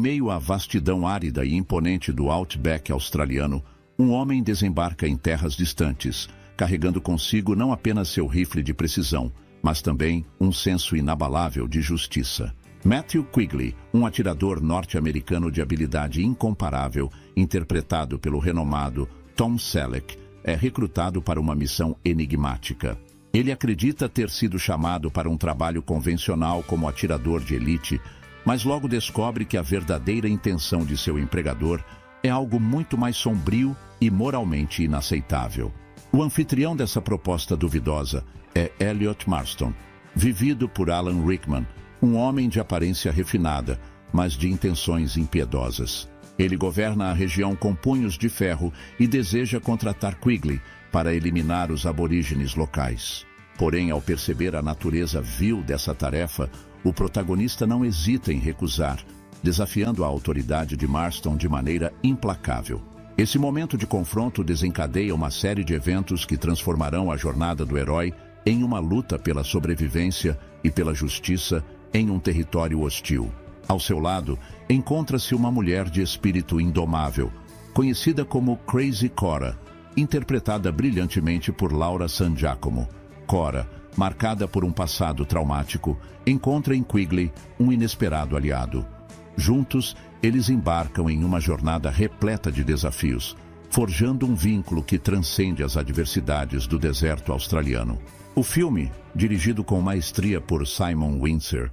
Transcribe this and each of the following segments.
meio à vastidão árida e imponente do Outback australiano, um homem desembarca em terras distantes, carregando consigo não apenas seu rifle de precisão, mas também um senso inabalável de justiça. Matthew Quigley, um atirador norte-americano de habilidade incomparável, interpretado pelo renomado Tom Selleck, é recrutado para uma missão enigmática. Ele acredita ter sido chamado para um trabalho convencional como atirador de elite, mas logo descobre que a verdadeira intenção de seu empregador é algo muito mais sombrio e moralmente inaceitável. O anfitrião dessa proposta duvidosa é Elliot Marston, vivido por Alan Rickman, um homem de aparência refinada, mas de intenções impiedosas. Ele governa a região com punhos de ferro e deseja contratar Quigley para eliminar os aborígenes locais. Porém, ao perceber a natureza vil dessa tarefa, o protagonista não hesita em recusar, desafiando a autoridade de Marston de maneira implacável. Esse momento de confronto desencadeia uma série de eventos que transformarão a jornada do herói em uma luta pela sobrevivência e pela justiça em um território hostil. Ao seu lado, encontra-se uma mulher de espírito indomável, conhecida como Crazy Cora, interpretada brilhantemente por Laura San Giacomo. Cora, marcada por um passado traumático, encontra em Quigley um inesperado aliado. Juntos, eles embarcam em uma jornada repleta de desafios, forjando um vínculo que transcende as adversidades do deserto australiano. O filme, dirigido com maestria por Simon Windsor,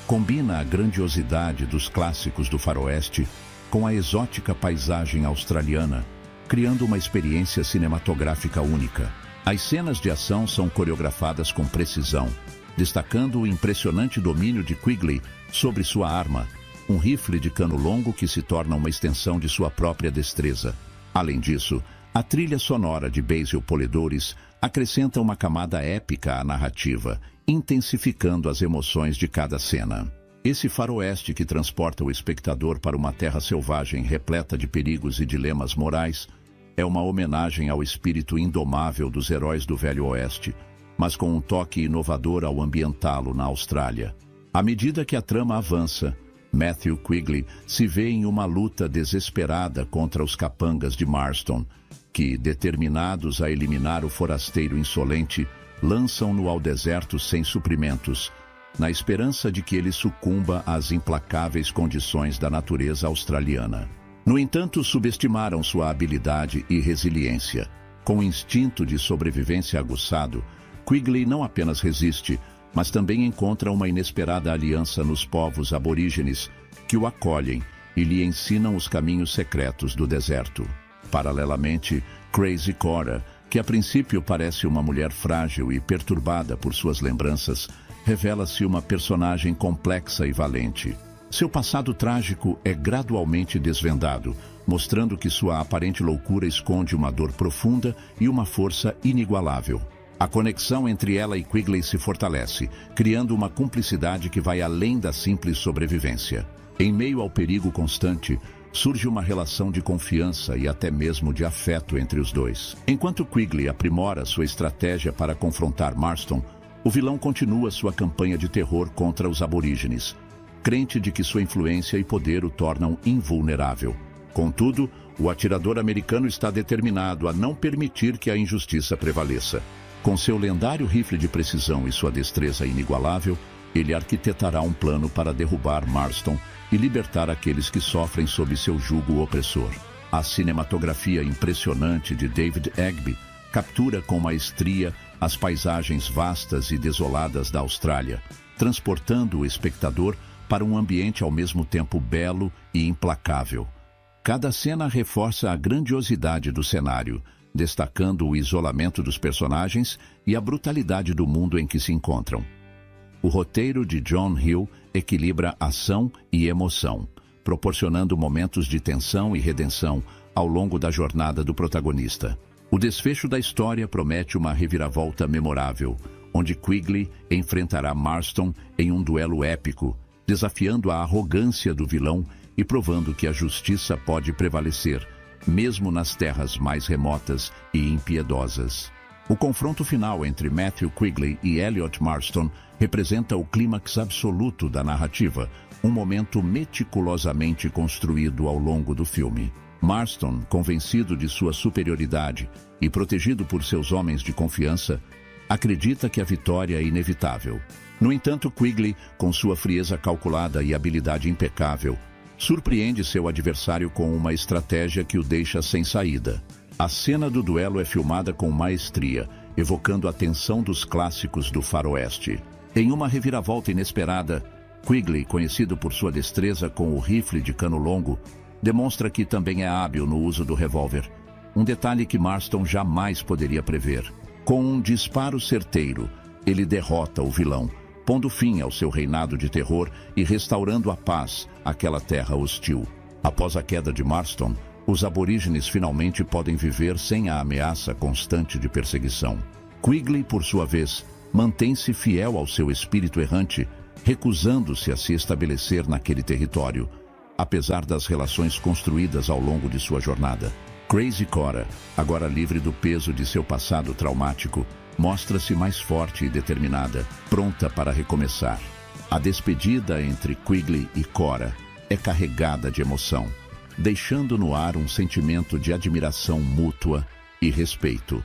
combina a grandiosidade dos clássicos do faroeste com a exótica paisagem australiana, criando uma experiência cinematográfica única. As cenas de ação são coreografadas com precisão, destacando o impressionante domínio de Quigley sobre sua arma, um rifle de cano longo que se torna uma extensão de sua própria destreza. Além disso, a trilha sonora de Basil Polidores acrescenta uma camada épica à narrativa, intensificando as emoções de cada cena. Esse faroeste que transporta o espectador para uma terra selvagem repleta de perigos e dilemas morais é uma homenagem ao espírito indomável dos heróis do Velho Oeste, mas com um toque inovador ao ambientá-lo na Austrália. À medida que a trama avança, Matthew Quigley se vê em uma luta desesperada contra os capangas de Marston, que, determinados a eliminar o forasteiro insolente, lançam-no ao deserto sem suprimentos, na esperança de que ele sucumba às implacáveis condições da natureza australiana. No entanto, subestimaram sua habilidade e resiliência. Com instinto de sobrevivência aguçado, Quigley não apenas resiste, mas também encontra uma inesperada aliança nos povos aborígenes que o acolhem e lhe ensinam os caminhos secretos do deserto. Paralelamente, Crazy Cora, que a princípio parece uma mulher frágil e perturbada por suas lembranças, revela-se uma personagem complexa e valente. Seu passado trágico é gradualmente desvendado, mostrando que sua aparente loucura esconde uma dor profunda e uma força inigualável. A conexão entre ela e Quigley se fortalece, criando uma cumplicidade que vai além da simples sobrevivência. Em meio ao perigo constante, surge uma relação de confiança e até mesmo de afeto entre os dois. Enquanto Quigley aprimora sua estratégia para confrontar Marston, o vilão continua sua campanha de terror contra os aborígenes, crente de que sua influência e poder o tornam invulnerável. Contudo, o atirador americano está determinado a não permitir que a injustiça prevaleça. Com seu lendário rifle de precisão e sua destreza inigualável, ele arquitetará um plano para derrubar Marston e libertar aqueles que sofrem sob seu jugo opressor. A cinematografia impressionante de David Egby captura com maestria as paisagens vastas e desoladas da Austrália, transportando o espectador para um ambiente ao mesmo tempo belo e implacável. Cada cena reforça a grandiosidade do cenário, destacando o isolamento dos personagens e a brutalidade do mundo em que se encontram. O roteiro de John Hill equilibra ação e emoção, proporcionando momentos de tensão e redenção ao longo da jornada do protagonista. O desfecho da história promete uma reviravolta memorável, onde Quigley enfrentará Marston em um duelo épico, desafiando a arrogância do vilão e provando que a justiça pode prevalecer, mesmo nas terras mais remotas e impiedosas. O confronto final entre Matthew Quigley e Elliot Marston representa o clímax absoluto da narrativa, um momento meticulosamente construído ao longo do filme. Marston, convencido de sua superioridade e protegido por seus homens de confiança, acredita que a vitória é inevitável. No entanto, Quigley, com sua frieza calculada e habilidade impecável, surpreende seu adversário com uma estratégia que o deixa sem saída. A cena do duelo é filmada com maestria, evocando a tensão dos clássicos do faroeste. Em uma reviravolta inesperada, Quigley, conhecido por sua destreza com o rifle de cano longo, demonstra que também é hábil no uso do revólver, um detalhe que Marston jamais poderia prever. Com um disparo certeiro, ele derrota o vilão, pondo fim ao seu reinado de terror e restaurando a paz àquela terra hostil. Após a queda de Marston, os aborígenes finalmente podem viver sem a ameaça constante de perseguição. Quigley, por sua vez, mantém-se fiel ao seu espírito errante, recusando-se a se estabelecer naquele território, apesar das relações construídas ao longo de sua jornada. Crazy Cora, agora livre do peso de seu passado traumático, mostra-se mais forte e determinada, pronta para recomeçar. A despedida entre Quigley e Cora é carregada de emoção, deixando no ar um sentimento de admiração mútua e respeito.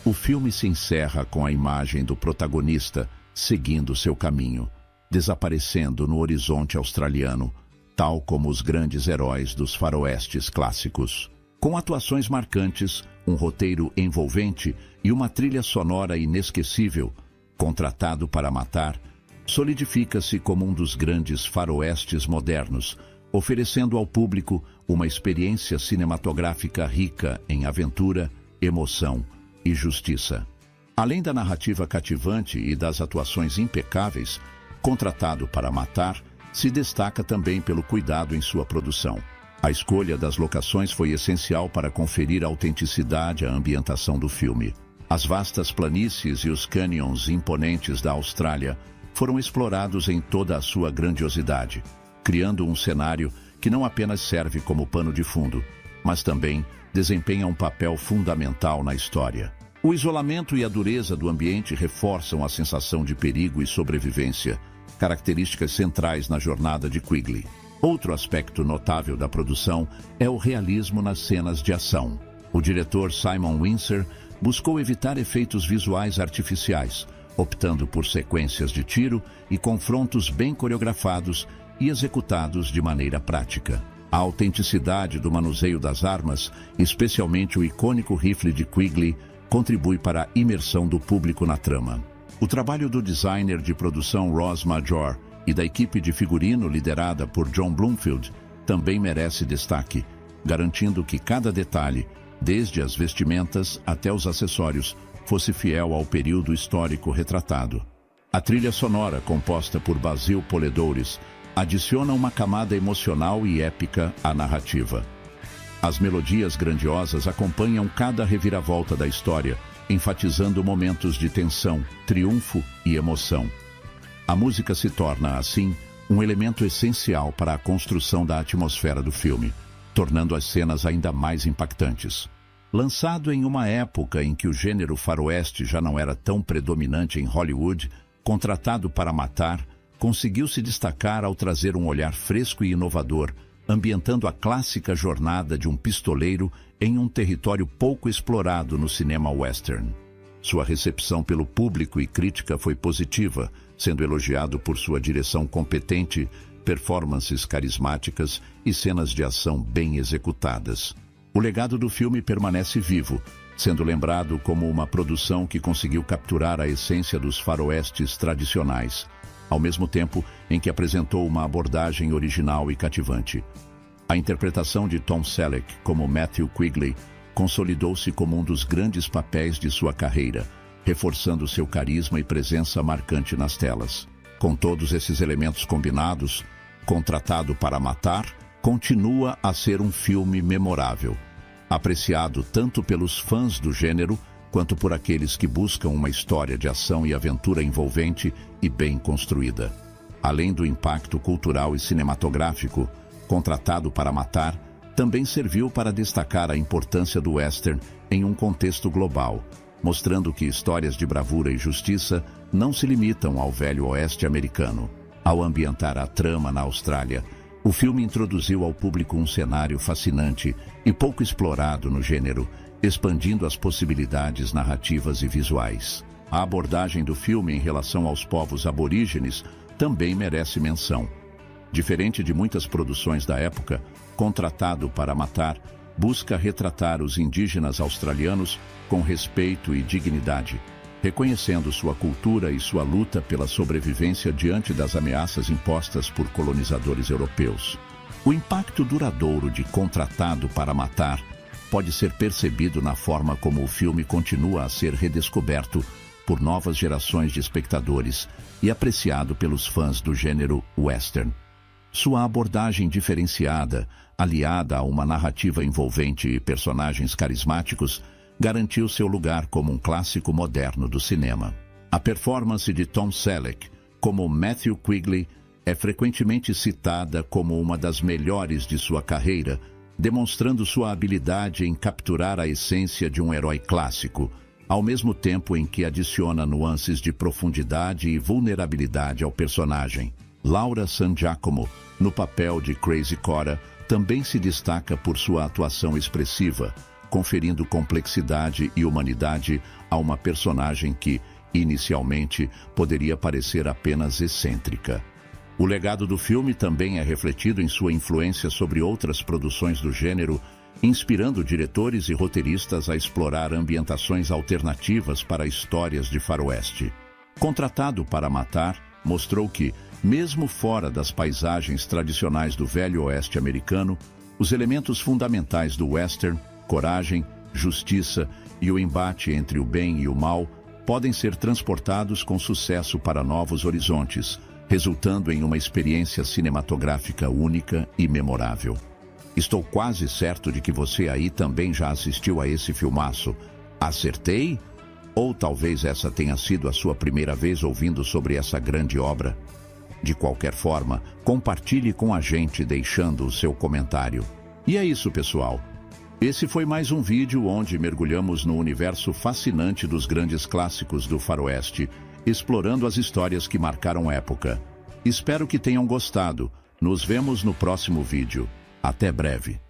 O filme se encerra com a imagem do protagonista seguindo seu caminho, desaparecendo no horizonte australiano, tal como os grandes heróis dos faroestes clássicos. Com atuações marcantes, um roteiro envolvente e uma trilha sonora inesquecível, Contratado para Matar solidifica-se como um dos grandes faroestes modernos, oferecendo ao público uma experiência cinematográfica rica em aventura, emoção e justiça. Além da narrativa cativante e das atuações impecáveis, Contratado para Matar se destaca também pelo cuidado em sua produção. A escolha das locações foi essencial para conferir autenticidade à ambientação do filme. As vastas planícies e os cânions imponentes da Austrália foram explorados em toda a sua grandiosidade, criando um cenário que não apenas serve como pano de fundo, mas também desempenha um papel fundamental na história. O isolamento e a dureza do ambiente reforçam a sensação de perigo e sobrevivência, características centrais na jornada de Quigley. Outro aspecto notável da produção é o realismo nas cenas de ação. O diretor Simon Windsor buscou evitar efeitos visuais artificiais, optando por sequências de tiro e confrontos bem coreografados e executados de maneira prática. A autenticidade do manuseio das armas, especialmente o icônico rifle de Quigley, contribui para a imersão do público na trama. O trabalho do designer de produção Ross Major e da equipe de figurino liderada por John Bloomfield também merece destaque, garantindo que cada detalhe, desde as vestimentas até os acessórios, fosse fiel ao período histórico retratado. A trilha sonora, composta por Basil Poledouris, adiciona uma camada emocional e épica à narrativa. As melodias grandiosas acompanham cada reviravolta da história, enfatizando momentos de tensão, triunfo e emoção. A música se torna, assim, um elemento essencial para a construção da atmosfera do filme, tornando as cenas ainda mais impactantes. Lançado em uma época em que o gênero faroeste já não era tão predominante em Hollywood, Contratado para Matar conseguiu se destacar ao trazer um olhar fresco e inovador, ambientando a clássica jornada de um pistoleiro em um território pouco explorado no cinema western. Sua recepção pelo público e crítica foi positiva, sendo elogiado por sua direção competente, performances carismáticas e cenas de ação bem executadas. O legado do filme permanece vivo, sendo lembrado como uma produção que conseguiu capturar a essência dos faroestes tradicionais, ao mesmo tempo em que apresentou uma abordagem original e cativante. A interpretação de Tom Selleck como Matthew Quigley consolidou-se como um dos grandes papéis de sua carreira, reforçando seu carisma e presença marcante nas telas. Com todos esses elementos combinados, Contratado para Matar continua a ser um filme memorável, apreciado tanto pelos fãs do gênero quanto por aqueles que buscam uma história de ação e aventura envolvente e bem construída. Além do impacto cultural e cinematográfico, Contratado para Matar também serviu para destacar a importância do western em um contexto global, mostrando que histórias de bravura e justiça não se limitam ao velho oeste americano. Ao ambientar a trama na Austrália, o filme introduziu ao público um cenário fascinante e pouco explorado no gênero, expandindo as possibilidades narrativas e visuais. A abordagem do filme em relação aos povos aborígenes também merece menção. Diferente de muitas produções da época, Contratado para Matar busca retratar os indígenas australianos com respeito e dignidade, reconhecendo sua cultura e sua luta pela sobrevivência diante das ameaças impostas por colonizadores europeus. O impacto duradouro de Contratado para Matar pode ser percebido na forma como o filme continua a ser redescoberto por novas gerações de espectadores e apreciado pelos fãs do gênero western. Sua abordagem diferenciada, aliada a uma narrativa envolvente e personagens carismáticos, garantiu seu lugar como um clássico moderno do cinema. A performance de Tom Selleck, como Matthew Quigley, é frequentemente citada como uma das melhores de sua carreira, demonstrando sua habilidade em capturar a essência de um herói clássico, ao mesmo tempo em que adiciona nuances de profundidade e vulnerabilidade ao personagem. Laura San Giacomo, no papel de Crazy Cora, também se destaca por sua atuação expressiva, conferindo complexidade e humanidade a uma personagem que, inicialmente, poderia parecer apenas excêntrica. O legado do filme também é refletido em sua influência sobre outras produções do gênero, inspirando diretores e roteiristas a explorar ambientações alternativas para histórias de faroeste. Contratado para Matar mostrou que, mesmo fora das paisagens tradicionais do Velho Oeste americano, os elementos fundamentais do western, coragem, justiça e o embate entre o bem e o mal podem ser transportados com sucesso para novos horizontes, resultando em uma experiência cinematográfica única e memorável. Estou quase certo de que você aí também já assistiu a esse filmaço. Acertei? Ou talvez essa tenha sido a sua primeira vez ouvindo sobre essa grande obra? De qualquer forma, compartilhe com a gente deixando o seu comentário. E é isso, pessoal. Esse foi mais um vídeo onde mergulhamos no universo fascinante dos grandes clássicos do faroeste, explorando as histórias que marcaram época. Espero que tenham gostado. Nos vemos no próximo vídeo. Até breve.